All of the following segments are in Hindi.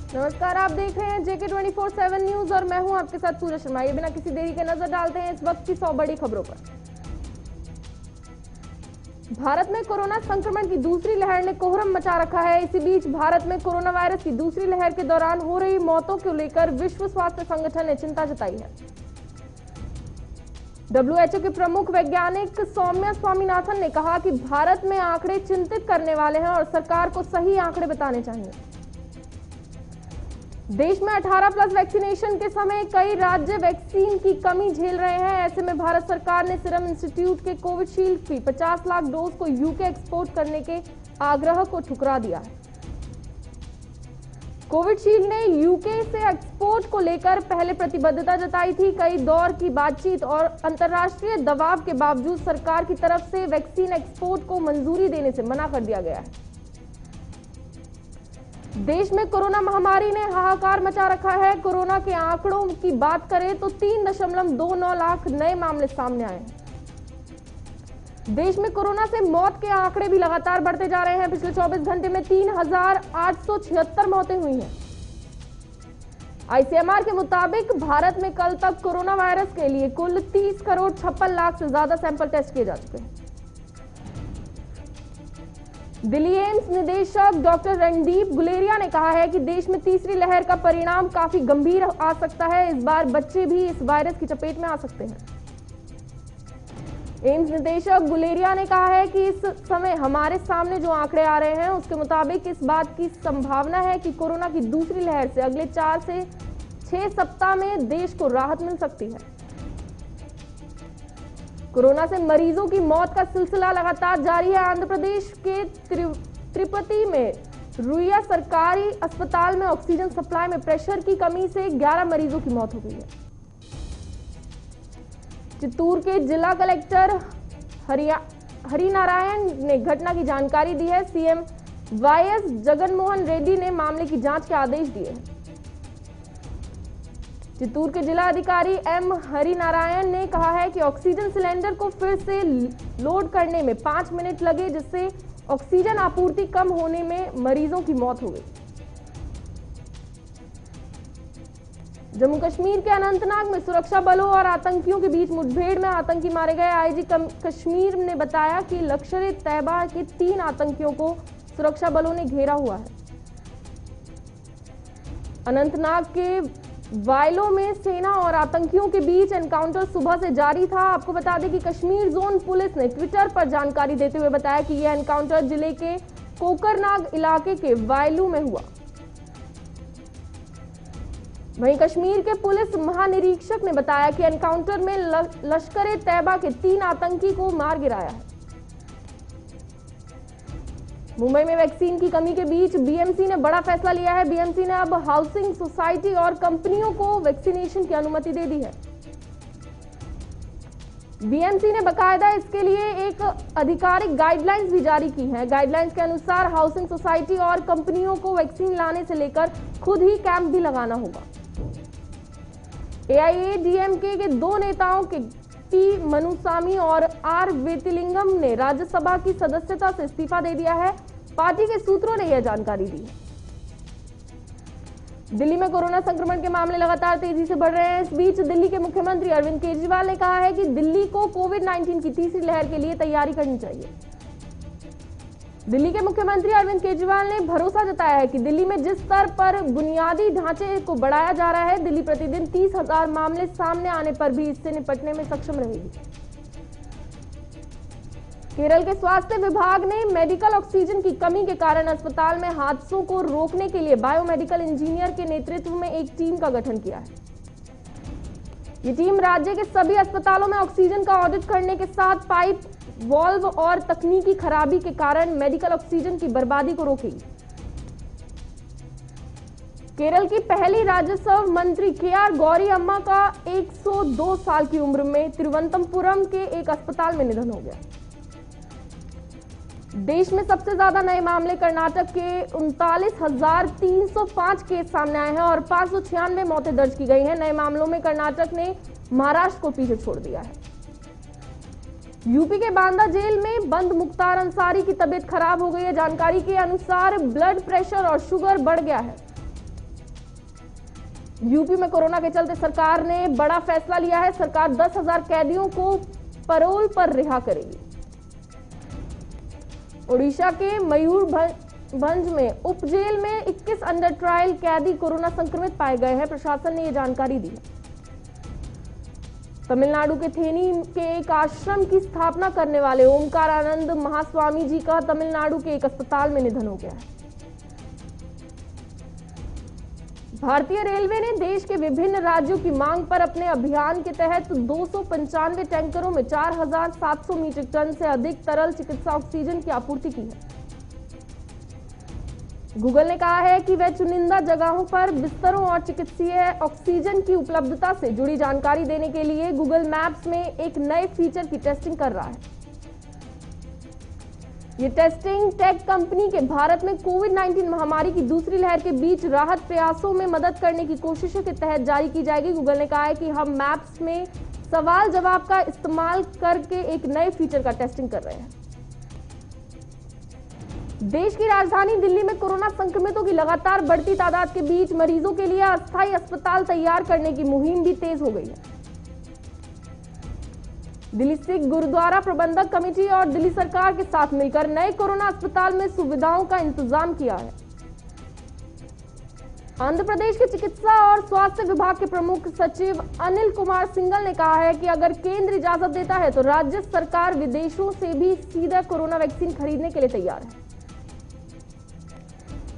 नमस्कार, आप देख रहे हैं JK 24/7 न्यूज और मैं हूं आपके साथ पूजा शर्मा। ये बिना किसी देरी के नजर डालते हैं इस वक्त की 100 बड़ी खबरों पर। भारत में कोरोना संक्रमण की दूसरी लहर ने कोहराम मचा रखा है। इसी बीच भारत में कोरोना वायरस की दूसरी लहर के दौरान हो रही मौतों को लेकर विश्व स्वास्थ्य संगठन ने चिंता जताई है। WHO के प्रमुख वैज्ञानिक सौम्या स्वामीनाथन ने कहा कि भारत में आंकड़े चिंतित करने वाले हैं और सरकार को सही आंकड़े बताने चाहिए। देश में 18+ वैक्सीनेशन के समय कई राज्य वैक्सीन की कमी झेल रहे हैं। ऐसे में भारत सरकार ने सीरम इंस्टीट्यूट के कोविशील्ड की 50 लाख डोज को यूके एक्सपोर्ट करने के आग्रह को ठुकरा दिया है। कोविशील्ड ने यूके से एक्सपोर्ट को लेकर पहले प्रतिबद्धता जताई थी। कई दौर की बातचीत और अंतर्राष्ट्रीय दबाव के बावजूद सरकार की तरफ से वैक्सीन एक्सपोर्ट को मंजूरी देने से मना कर दिया गया है। देश में कोरोना महामारी ने हाहाकार मचा रखा है। कोरोना के आंकड़ों की बात करें तो 3.29 लाख नए मामले सामने आए हैं। देश में कोरोना से मौत के आंकड़े भी लगातार बढ़ते जा रहे हैं। पिछले 24 घंटे में 3,876 मौतें हुई हैं। ICMR के मुताबिक भारत में कल तक कोरोना वायरस के लिए कुल 30,56,00,000 से ज्यादा सैंपल टेस्ट किए जा चुके हैं। दिल्ली एम्स निदेशक डॉक्टर रणदीप गुलेरिया ने कहा है कि देश में तीसरी लहर का परिणाम काफी गंभीर आ सकता है। इस बार बच्चे भी इस वायरस की चपेट में आ सकते हैं। एम्स निदेशक गुलेरिया ने कहा है कि इस समय हमारे सामने जो आंकड़े आ रहे हैं उसके मुताबिक इस बात की संभावना है कि कोरोना की दूसरी लहर से अगले 4 से 6 सप्ताह में देश को राहत मिल सकती है। कोरोना से मरीजों की मौत का सिलसिला लगातार जारी है। आंध्र प्रदेश के तिरुपति में रुइया सरकारी अस्पताल में ऑक्सीजन सप्लाई में प्रेशर की कमी से 11 मरीजों की मौत हो गई है। चित्तूर के जिला कलेक्टर हरिनारायण ने घटना की जानकारी दी है। CM YS जगनमोहन रेड्डी ने मामले की जांच के आदेश दिए हैं। चित्तूर के जिला अधिकारी M हरिनारायण ने कहा है कि ऑक्सीजन सिलेंडर को फिर से लोड करने में 5 मिनट लगे, जिससे ऑक्सीजन आपूर्ति कम होने में मरीजों की मौत हो गई। जम्मू कश्मीर के अनंतनाग में सुरक्षा बलों और आतंकियों के बीच मुठभेड़ में आतंकी मारे गए। IG कश्मीर ने बताया कि लश्कर-ए-तैयबा के 3 आतंकियों को सुरक्षा बलों ने घेरा हुआ है। अनंतनाग के वायलो में सेना और आतंकियों के बीच एनकाउंटर सुबह से जारी था। आपको बता दें कि कश्मीर जोन पुलिस ने ट्विटर पर जानकारी देते हुए बताया कि यह एनकाउंटर जिले के कोकरनाग इलाके के वायलू में हुआ। वहीं कश्मीर के पुलिस महानिरीक्षक ने बताया कि एनकाउंटर में लश्कर-ए-तैयबा के 3 आतंकी को मार गिराया है। मुंबई में वैक्सीन की कमी के बीच BMC ने बड़ा फैसला लिया है। BMC ने अब हाउसिंग सोसाइटी और कंपनियों को वैक्सीनेशन की अनुमति दे दी है। BMC ने बकायदा इसके लिए एक आधिकारिक गाइडलाइंस भी जारी की है। गाइडलाइंस के अनुसार हाउसिंग सोसाइटी और कंपनियों को वैक्सीन लाने से लेकर खुद ही कैंप भी लगाना होगा। AIADMK के 2 नेताओं के T मनुसामी और R वेतिलिंगम ने राज्यसभा की सदस्यता से इस्तीफा दे दिया है। पार्टी के सूत्रों ने यह जानकारी दी है। दिल्ली में कोरोना संक्रमण के मामले लगातार तेजी से बढ़ रहे हैं। इस बीच दिल्ली के मुख्यमंत्री अरविंद केजरीवाल ने कहा है कि दिल्ली को कोविड-19 की तीसरी लहर के लिए तैयारी करनी चाहिए। दिल्ली के मुख्यमंत्री अरविंद केजरीवाल ने भरोसा जताया है कि दिल्ली में जिस स्तर पर बुनियादी ढांचे को बढ़ाया जा रहा है, दिल्ली प्रतिदिन 30,000 मामले सामने आने पर भी इससे निपटने में सक्षम रहेगी। केरल के स्वास्थ्य विभाग ने मेडिकल ऑक्सीजन की कमी के कारण अस्पताल में हादसों को रोकने के लिए बायोमेडिकल इंजीनियर के नेतृत्व में एक टीम का गठन किया है। ये टीम राज्य के सभी अस्पतालों में ऑक्सीजन का ऑडिट करने के साथ पाइप, वॉल्व और तकनीकी खराबी के कारण मेडिकल ऑक्सीजन की बर्बादी को रोकेगी। केरल की पहली राजस्व मंत्री KR गौरी अम्मा का 102 साल की उम्र में तिरुवनंतपुरम के एक अस्पताल में निधन हो गया। देश में सबसे ज्यादा नए मामले कर्नाटक के 39,305 केस सामने आए हैं और 596 मौतें दर्ज की गई हैं। नए मामलों में कर्नाटक ने महाराष्ट्र को पीछे छोड़ दिया है। यूपी के बांदा जेल में बंद मुख्तार अंसारी की तबीयत खराब हो गई है। जानकारी के अनुसार ब्लड प्रेशर और शुगर बढ़ गया है। यूपी में कोरोना के चलते सरकार ने बड़ा फैसला लिया है। सरकार 10,000 कैदियों को पैरोल पर रिहा करेगी। ओडिशा के मयूरभंज में उप जेल में 21 अंडर ट्रायल कैदी कोरोना संक्रमित पाए गए हैं। प्रशासन ने यह जानकारी दी। तमिलनाडु के थेनी के एक आश्रम की स्थापना करने वाले ओमकारानंद महास्वामी जी का तमिलनाडु के एक अस्पताल में निधन हो गया है। भारतीय रेलवे ने देश के विभिन्न राज्यों की मांग पर अपने अभियान के तहत 295 टैंकरों में 4,700 मीट्रिक टन से अधिक तरल चिकित्सा ऑक्सीजन की आपूर्ति की है। गूगल ने कहा है कि वह चुनिंदा जगहों पर बिस्तरों और चिकित्सीय ऑक्सीजन की उपलब्धता से जुड़ी जानकारी देने के लिए गूगल मैप्स में एक नए फीचर की टेस्टिंग कर रहा है। ये टेस्टिंग टेक कंपनी के भारत में कोविड-19 महामारी की दूसरी लहर के बीच राहत प्रयासों में मदद करने की कोशिशों के तहत जारी की जाएगी। गूगल ने कहा है कि हम मैप्स में सवाल जवाब का इस्तेमाल करके एक नए फीचर का टेस्टिंग कर रहे हैं। देश की राजधानी दिल्ली में कोरोना संक्रमितों की लगातार बढ़ती तादाद के बीच मरीजों के लिए अस्थायी अस्पताल तैयार करने की मुहिम भी तेज हो गई है। दिल्ली सिख गुरुद्वारा प्रबंधक कमेटी और दिल्ली सरकार के साथ मिलकर नए कोरोना अस्पताल में सुविधाओं का इंतजाम किया है। आंध्र प्रदेश के चिकित्सा और स्वास्थ्य विभाग के प्रमुख सचिव अनिल कुमार सिंघल ने कहा है कि अगर केंद्र इजाजत देता है तो राज्य सरकार विदेशों से भी सीधा कोरोना वैक्सीन खरीदने के लिए तैयार है।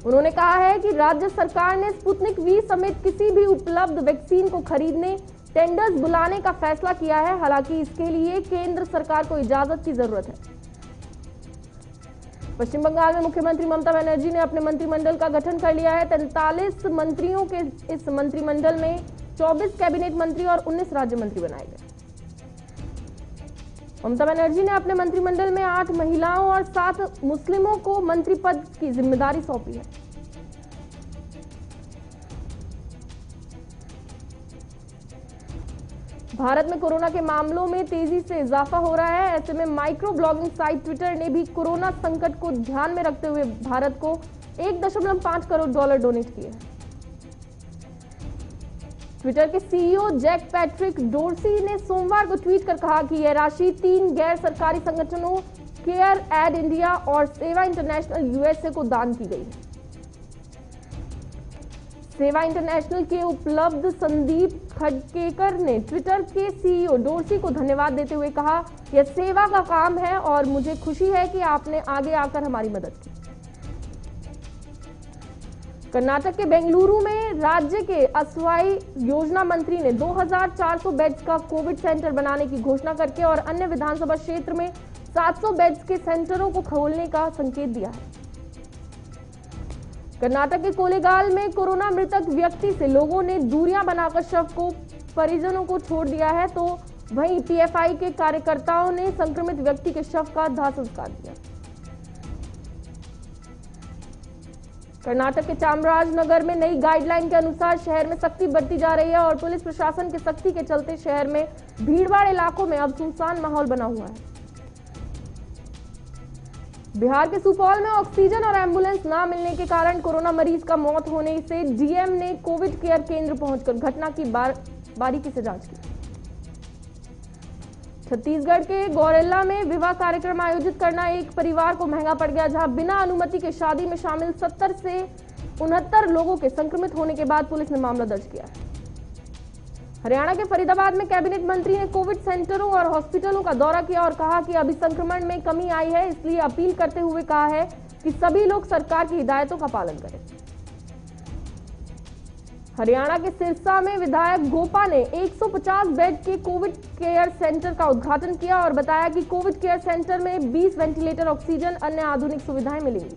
उन्होंने कहा है कि राज्य सरकार ने स्पुतनिक वी समेत किसी भी उपलब्ध वैक्सीन को खरीदने टेंडर्स बुलाने का फैसला किया है। हालांकि इसके लिए केंद्र सरकार को इजाजत की जरूरत है। पश्चिम बंगाल में मुख्यमंत्री ममता बनर्जी ने अपने मंत्रिमंडल का गठन कर लिया है। 43 मंत्रियों के इस मंत्रिमंडल में 24 कैबिनेट मंत्री और 19 राज्य मंत्री बनाए गए। ममता बनर्जी ने अपने मंत्रिमंडल में 8 महिलाओं और 7 मुस्लिमों को मंत्री पद की जिम्मेदारी सौंपी है। भारत में कोरोना के मामलों में तेजी से इजाफा हो रहा है। ऐसे में माइक्रो ब्लॉगिंग साइट ट्विटर ने भी कोरोना संकट को ध्यान में रखते हुए भारत को $1.5 करोड़ डोनेट किए हैं। ट्विटर के सीईओ जैक पैट्रिक डोर्सी ने सोमवार को ट्वीट कर कहा कि यह राशि 3 गैर सरकारी संगठनों केयर एड इंडिया और सेवा इंटरनेशनल यूएसए को दान की गई है। सेवा इंटरनेशनल के उपलब्ध संदीप खडकेकर ने ट्विटर के सीईओ डोर्सी को धन्यवाद देते हुए कहा, यह सेवा का काम है और मुझे खुशी है कि आपने आगे आकर हमारी मदद की। कर्नाटक के बेंगलुरु में राज्य के असवाई योजना मंत्री ने 2,400 बेड्स का कोविड सेंटर बनाने की घोषणा करके और अन्य विधानसभा क्षेत्र में 700 बेड्स के सेंटरों को खोलने का संकेत दिया है। कर्नाटक के कोलेगाल में कोरोना मृतक व्यक्ति से लोगों ने दूरियां बनाकर शव को परिजनों को छोड़ दिया है, तो वहीं पीएफआई के कार्यकर्ताओं ने संक्रमित व्यक्ति के शव का दाह संस्कार किया। कर्नाटक के चामराजनगर में नई गाइडलाइन के अनुसार शहर में सख्ती बरती जा रही है और पुलिस प्रशासन की सख्ती के चलते शहर में भीड़भाड़ इलाकों में अब सुनसान माहौल बना हुआ है। बिहार के सुपौल में ऑक्सीजन और एम्बुलेंस न मिलने के कारण कोरोना मरीज का मौत होने से डीएम ने कोविड केयर केंद्र पहुंचकर घटना की बारीकी से जांच की। छत्तीसगढ़ के गौरेला में विवाह कार्यक्रम आयोजित करना एक परिवार को महंगा पड़ गया, जहां बिना अनुमति के शादी में शामिल 70 से 69 लोगों के संक्रमित होने के बाद पुलिस ने मामला दर्ज किया है। हरियाणा के फरीदाबाद में कैबिनेट मंत्री ने कोविड सेंटरों और हॉस्पिटलों का दौरा किया और कहा कि अभी संक्रमण में कमी आई है, इसलिए अपील करते हुए कहा है कि सभी लोग सरकार की हिदायतों का पालन करें। हरियाणा के सिरसा में विधायक गोपा ने 150 बेड के कोविड केयर सेंटर का उद्घाटन किया और बताया कि कोविड केयर सेंटर में 20 वेंटिलेटर, ऑक्सीजन, अन्य आधुनिक सुविधाएं मिलेंगी।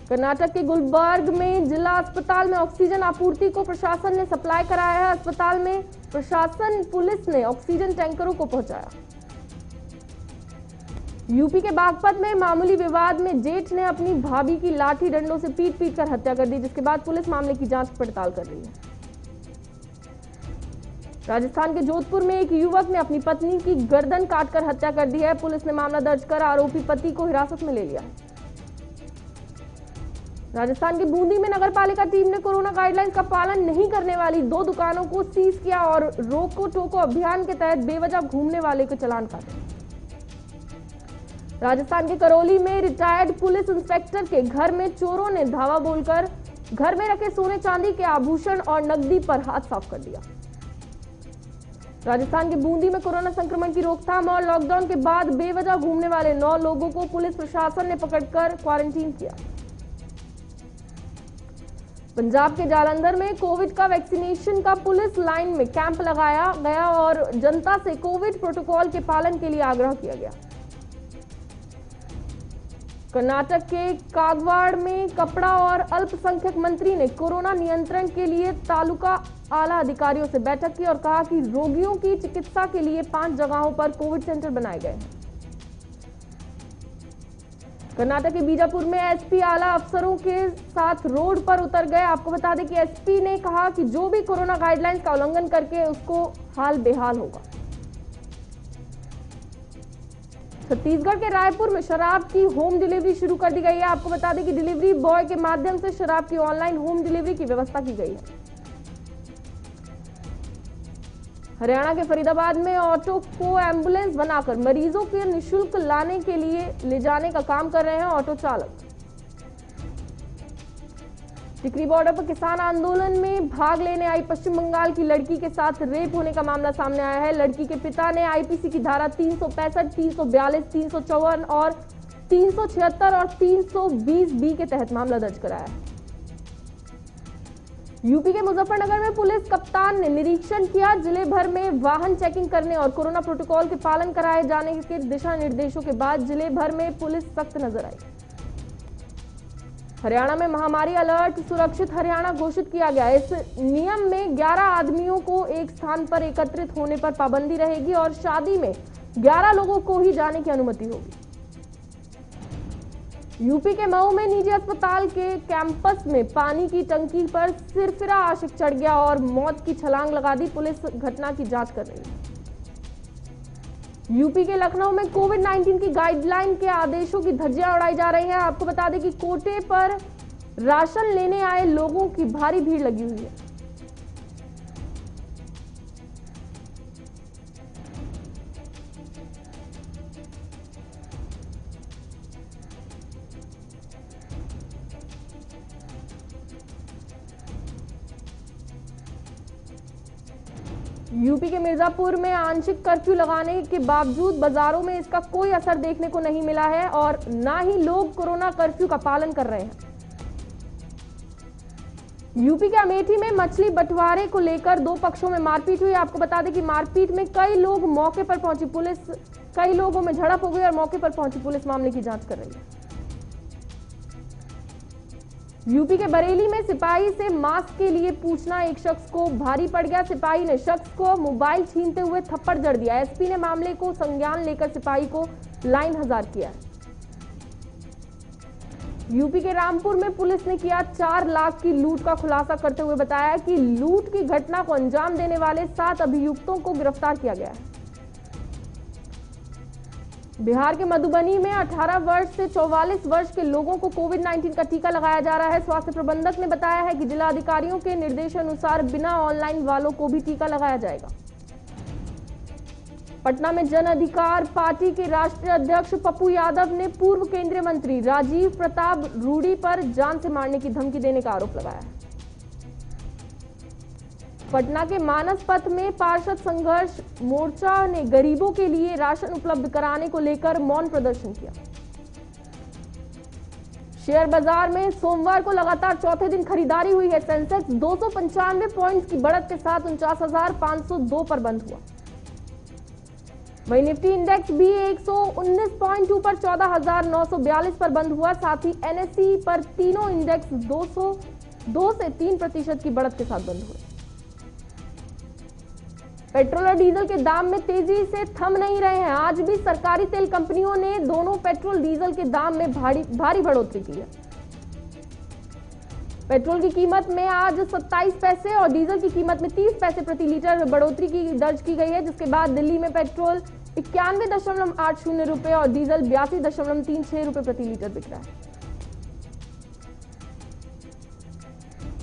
कर्नाटक के गुलबर्ग में जिला अस्पताल में ऑक्सीजन आपूर्ति को प्रशासन ने सप्लाई कराया है। अस्पताल में प्रशासन पुलिस ने ऑक्सीजन टैंकरों को पहुंचाया। यूपी के बागपत में मामूली विवाद में जेठ ने अपनी भाभी की लाठी डंडों से पीट कर हत्या कर दी, जिसके बाद पुलिस मामले की जांच पड़ताल कर रही है। राजस्थान के जोधपुर में एक युवक ने अपनी पत्नी की गर्दन काटकर हत्या कर दी है। पुलिस ने मामला दर्ज कर आरोपी पति को हिरासत में ले लिया है। राजस्थान के बूंदी में नगरपालिका टीम ने कोरोना गाइडलाइंस का पालन नहीं करने वाली 2 दुकानों को सीज किया और रोको टोको अभियान के तहत बेवजह घूमने वाले को चालान काटे। राजस्थान के करौली में रिटायर्ड पुलिस इंस्पेक्टर के घर में चोरों ने धावा बोलकर घर में रखे सोने चांदी के आभूषण और नकदी पर हाथ साफ कर दिया। राजस्थान के बूंदी में कोरोना संक्रमण की रोकथाम और लॉकडाउन के बाद बेवजह घूमने वाले 9 लोगों को पुलिस प्रशासन ने पकड़कर क्वारंटीन किया। पंजाब के जालंधर में कोविड का वैक्सीनेशन का पुलिस लाइन में कैंप लगाया गया और जनता से कोविड प्रोटोकॉल के पालन के लिए आग्रह किया गया। कर्नाटक के कागवाड़ में कपड़ा और अल्पसंख्यक मंत्री ने कोरोना नियंत्रण के लिए तालुका आला अधिकारियों से बैठक की और कहा कि रोगियों की चिकित्सा के लिए 5 जगहों पर कोविड सेंटर बनाए गए हैं। कर्नाटक के बीजापुर में एसपी आला अफसरों के साथ रोड पर उतर गए। आपको बता दें कि एसपी ने कहा कि जो भी कोरोना गाइडलाइंस का उल्लंघन करके उसको हाल बेहाल होगा। छत्तीसगढ़ के रायपुर में शराब की होम डिलीवरी शुरू कर दी गई है। आपको बता दें कि डिलीवरी बॉय के माध्यम से शराब की ऑनलाइन होम डिलीवरी की व्यवस्था की गई है। हरियाणा के फरीदाबाद में ऑटो को एम्बुलेंस बनाकर मरीजों के निःशुल्क लाने के लिए ले जाने का काम कर रहे हैं ऑटो चालक। टिकरी बॉर्डर पर किसान आंदोलन में भाग लेने आई पश्चिम बंगाल की लड़की के साथ रेप होने का मामला सामने आया है। लड़की के पिता ने आईपीसी की धारा 365, 342, 354 और 376 और 320 बी के तहत मामला दर्ज कराया है। यूपी के मुजफ्फरनगर में पुलिस कप्तान ने निरीक्षण किया। जिले भर में वाहन चेकिंग करने और कोरोना प्रोटोकॉल के पालन कराए जाने के दिशा निर्देशों के बाद जिले भर में पुलिस सख्त नजर आई। हरियाणा में महामारी अलर्ट, सुरक्षित हरियाणा घोषित किया गया। इस नियम में 11 आदमियों को एक स्थान पर एकत्रित होने पर पाबंदी रहेगी और शादी में 11 लोगों को ही जाने की अनुमति होगी। यूपी के मऊ में निजी अस्पताल के कैंपस में पानी की टंकी पर सिरफिरा आशिक चढ़ गया और मौत की छलांग लगा दी। पुलिस घटना की जांच कर रही है। यूपी के लखनऊ में कोविड-19 की गाइडलाइन के आदेशों की धज्जियां उड़ाई जा रही हैं। आपको बता दें कि कोटे पर राशन लेने आए लोगों की भारी भीड़ लगी हुई है। यूपी के मिर्जापुर में आंशिक कर्फ्यू लगाने के बावजूद बाजारों में इसका कोई असर देखने को नहीं मिला है और ना ही लोग कोरोना कर्फ्यू का पालन कर रहे हैं। यूपी के अमेठी में मछली बंटवारे को लेकर 2 पक्षों में मारपीट हुई। आपको बता दें कि मारपीट में कई लोग मौके पर पहुंची पुलिस, कई लोगों में झड़प हो गई और मौके पर पहुंची पुलिस मामले की जांच कर रही है। यूपी के बरेली में सिपाही से मास्क के लिए पूछना एक शख्स को भारी पड़ गया। सिपाही ने शख्स को मोबाइल छीनते हुए थप्पड़ जड़ दिया। एसपी ने मामले को संज्ञान लेकर सिपाही को लाइन हजार किया है। यूपी के रामपुर में पुलिस ने किया 4 लाख की लूट का खुलासा करते हुए बताया कि लूट की घटना को अंजाम देने वाले 7 अभियुक्तों को गिरफ्तार किया गया है। बिहार के मधुबनी में 18 वर्ष से 44 वर्ष के लोगों को कोविड-19 का टीका लगाया जा रहा है। स्वास्थ्य प्रबंधक ने बताया है कि जिला अधिकारियों के निर्देशानुसार बिना ऑनलाइन वालों को भी टीका लगाया जाएगा। पटना में जन अधिकार पार्टी के राष्ट्रीय अध्यक्ष पप्पू यादव ने पूर्व केंद्रीय मंत्री राजीव प्रताप रूडी पर जान से मारने की धमकी देने का आरोप लगाया है। पटना के मानस पथ में पार्षद संघर्ष मोर्चा ने गरीबों के लिए राशन उपलब्ध कराने को लेकर मौन प्रदर्शन किया। शेयर बाजार में सोमवार को लगातार चौथे दिन खरीदारी हुई है। सेंसेक्स 295 पॉइंट्स की बढ़त के साथ 49,502 पर बंद हुआ। वहीं निफ्टी इंडेक्स भी 119 पॉइंट ऊपर 14,942 पर बंद हुआ। साथ ही एनएसई पर तीनों इंडेक्स 2 से 3% की बढ़त के साथ बंद हुए। पेट्रोल और डीजल के दाम में तेजी से थम नहीं रहे हैं। आज भी सरकारी तेल कंपनियों ने दोनों पेट्रोल डीजल के दाम में भारी बढ़ोतरी की है। पेट्रोल की कीमत में आज 27 पैसे और डीजल की कीमत में 30 पैसे प्रति लीटर में बढ़ोतरी दर्ज की गई है, जिसके बाद दिल्ली में पेट्रोल 91.80 रुपए और डीजल 82.36 रुपए प्रति लीटर बिक रहा है।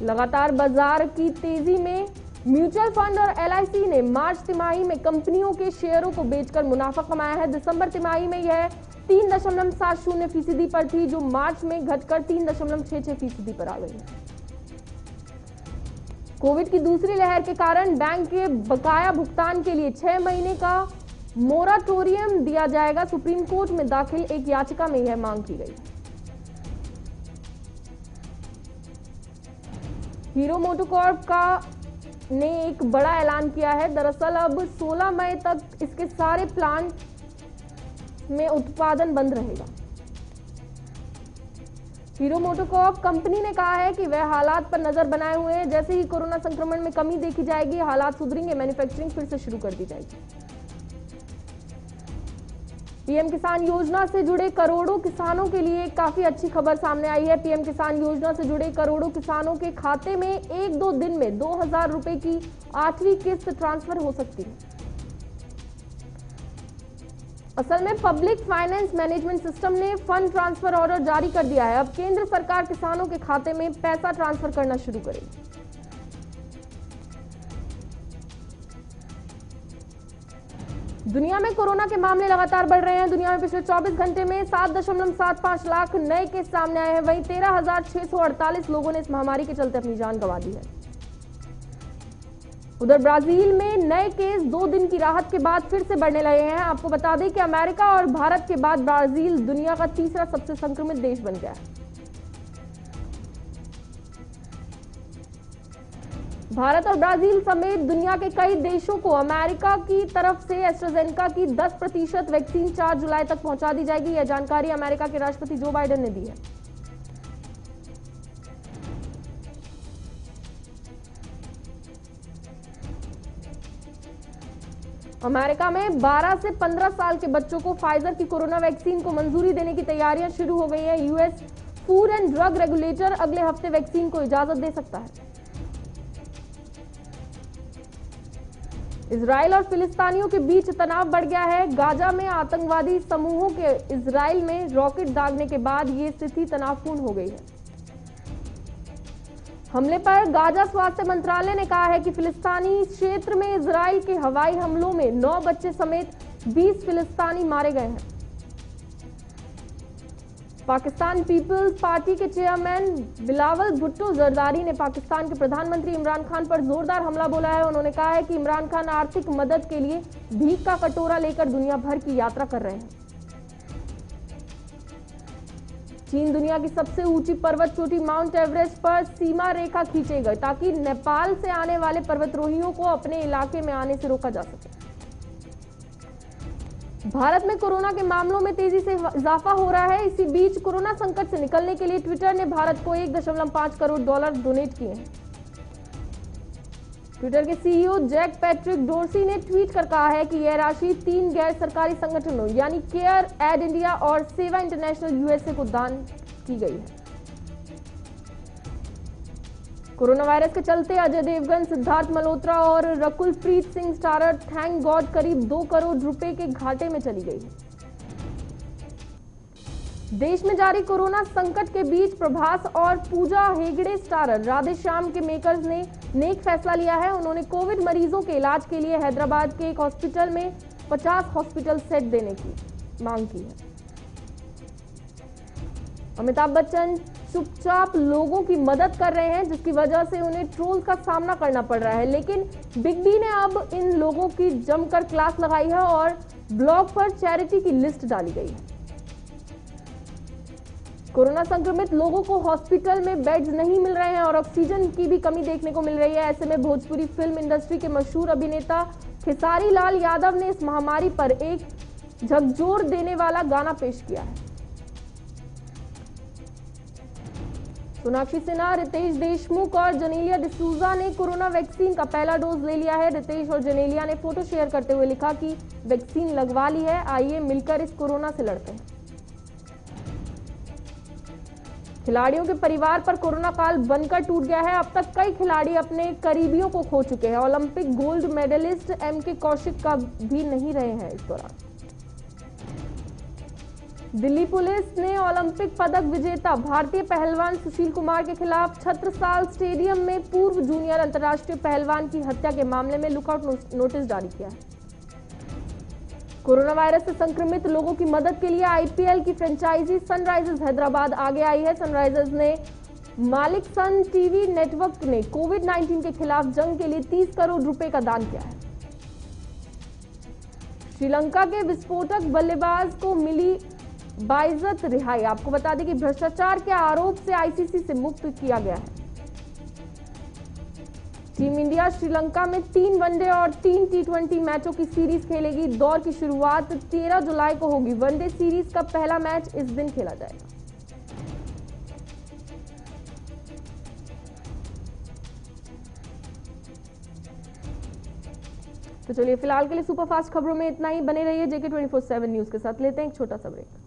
लगातार बाजार की तेजी में म्यूचुअल फंड और एलआईसी ने मार्च तिमाही में कंपनियों के शेयरों को बेचकर मुनाफा कमाया है। दिसंबर तिमाही में यह 3.70% पर थी, जो मार्च में घटकर 3.66% पर आ गई है। कोविड की दूसरी लहर के कारण बैंक के बकाया भुगतान के लिए 6 महीने का मोराटोरियम दिया जाएगा। सुप्रीम कोर्ट में दाखिल एक याचिका में यह मांग की गई। हीरो मोटोकॉर्प का ने एक बड़ा ऐलान किया है। दरअसल अब 16 मई तक इसके सारे प्लांट में उत्पादन बंद रहेगा। हीरो मोटोकॉर्प कंपनी ने कहा है कि वह हालात पर नजर बनाए हुए हैं। जैसे ही कोरोना संक्रमण में कमी देखी जाएगी, हालात सुधरेंगे, मैन्युफैक्चरिंग फिर से शुरू कर दी जाएगी। पीएम किसान योजना से जुड़े करोड़ों किसानों के लिए काफी अच्छी खबर सामने आई है। पीएम किसान योजना से जुड़े करोड़ों किसानों के खाते में 1-2 दिन में 2000 रुपए की 8वीं किस्त ट्रांसफर हो सकती है। असल में पब्लिक फाइनेंस मैनेजमेंट सिस्टम ने फंड ट्रांसफर ऑर्डर जारी कर दिया है। अब केंद्र सरकार किसानों के खाते में पैसा ट्रांसफर करना शुरू करेगी। दुनिया में कोरोना के मामले लगातार बढ़ रहे हैं। दुनिया में पिछले 24 घंटे में 7.75 लाख नए केस सामने आए हैं। वहीं 13,648 लोगों ने इस महामारी के चलते अपनी जान गंवा दी है। उधर ब्राजील में नए केस 2 दिन की राहत के बाद फिर से बढ़ने लगे हैं। आपको बता दें कि अमेरिका और भारत के बाद ब्राजील दुनिया का तीसरा सबसे संक्रमित देश बन गया है। भारत और ब्राजील समेत दुनिया के कई देशों को अमेरिका की तरफ से एस्ट्राजेनेका की 10% वैक्सीन 4 जुलाई तक पहुंचा दी जाएगी। यह जानकारी अमेरिका के राष्ट्रपति जो बाइडेन ने दी है। अमेरिका में 12 से 15 साल के बच्चों को फाइजर की कोरोना वैक्सीन को मंजूरी देने की तैयारियां शुरू हो गई हैं। US food and drug regulator अगले हफ्ते वैक्सीन को इजाजत दे सकता है। इजराइल और फिलिस्तीनियों के बीच तनाव बढ़ गया है। गाजा में आतंकवादी समूहों के इजराइल में रॉकेट दागने के बाद ये स्थिति तनावपूर्ण हो गई है। हमले पर गाजा स्वास्थ्य मंत्रालय ने कहा है कि फिलिस्तीनी क्षेत्र में इजराइल के हवाई हमलों में 9 बच्चे समेत 20 फिलिस्तीनी मारे गए हैं। पाकिस्तान पीपल्स पार्टी के चेयरमैन बिलावल भुट्टो जरदारी ने पाकिस्तान के प्रधानमंत्री इमरान खान पर जोरदार हमला बोला है। उन्होंने कहा है कि इमरान खान आर्थिक मदद के लिए भीख का कटोरा लेकर दुनिया भर की यात्रा कर रहे हैं। चीन दुनिया की सबसे ऊंची पर्वत चोटी माउंट एवरेस्ट पर सीमा रेखा खींचेगा ताकि नेपाल से आने वाले पर्वतारोहियों को अपने इलाके में आने से रोका जा सके। भारत में कोरोना के मामलों में तेजी से इजाफा हो रहा है। इसी बीच कोरोना संकट से निकलने के लिए ट्विटर ने भारत को $1.5 करोड़ डोनेट किए हैं। ट्विटर के सीईओ जैक पैट्रिक डोर्सी ने ट्वीट कर कहा है कि यह राशि 3 गैर सरकारी संगठनों यानी केयर एड इंडिया और सेवा इंटरनेशनल यूएसए को दान की गई है। कोरोना वायरस के चलते अजय देवगन, सिद्धार्थ मल्होत्रा और Rakul Preet Singh starrer thank God करीब 2 करोड़ रुपए के घाटे में चली गई है। देश में जारी कोरोना संकट के बीच प्रभास और पूजा हेगड़े स्टारर राधेश्याम के मेकर्स ने नेक फैसला लिया है। उन्होंने कोविड मरीजों के इलाज के लिए हैदराबाद के एक हॉस्पिटल में 50 हॉस्पिटल सेट देने की मांग की है। अमिताभ बच्चन चुपचाप लोगों की मदद कर रहे हैं, जिसकी वजह से उन्हें ट्रोल्स का सामना करना पड़ रहा है। लेकिन बिग बी ने अब इन लोगों की जमकर क्लास लगाई है और ब्लॉग पर चैरिटी की लिस्ट डाली गई है। कोरोना संक्रमित लोगों को हॉस्पिटल में बेड्स नहीं मिल रहे हैं और ऑक्सीजन की भी कमी देखने को मिल रही है। ऐसे में भोजपुरी फिल्म इंडस्ट्री के मशहूर अभिनेता खेसारी लाल यादव ने इस महामारी पर एक झकझोर देने वाला गाना पेश किया है। सोनाक्षी सिन्हा, रितेश देशमुख और जेनेलिया डिसूजा ने कोरोना वैक्सीन का पहला डोज ले लिया है। रितेश और जेनेलिया ने फोटो शेयर करते हुए लिखा कि वैक्सीन लगवा ली है, आइए मिलकर इस कोरोना से लड़ते हैं। खिलाड़ियों के परिवार पर कोरोना काल बनकर टूट गया है। अब तक कई खिलाड़ी अपने करीबियों को खो चुके हैं। Olympic gold medallist MK Kaushik का भी नहीं रहे हैं इस दौरान। दिल्ली पुलिस ने ओलंपिक पदक विजेता भारतीय पहलवान सुशील कुमार के खिलाफ छत्रसाल स्टेडियम में पूर्व जूनियर अंतर्राष्ट्रीय पहलवान की हत्या के मामले में लुकआउट नोटिस जारी किया है। कोरोना वायरस से संक्रमित लोगों की मदद के लिए आईपीएल की फ्रेंचाइजी सनराइजर्स हैदराबाद आगे आई है। सनराइजर्स ने मालिक सन टीवी नेटवर्क ने कोविड-19 के खिलाफ जंग के लिए 30 करोड़ रुपए का दान किया है। श्रीलंका के विस्फोटक बल्लेबाज को मिली बाइज्जत रिहाई। आपको बता दें कि भ्रष्टाचार के आरोप से आईसीसी से मुक्त किया गया है। टीम इंडिया श्रीलंका में 3 वनडे और 3 टी20 मैचों की सीरीज खेलेगी। दौर की शुरुआत 13 जुलाई को होगी। वनडे सीरीज का पहला मैच इस दिन खेला जाएगा। तो चलिए फिलहाल के लिए सुपरफास्ट खबरों में इतना ही। बने रहिए JK 24/7 न्यूज के साथ। लेते हैं एक छोटा सा ब्रेक।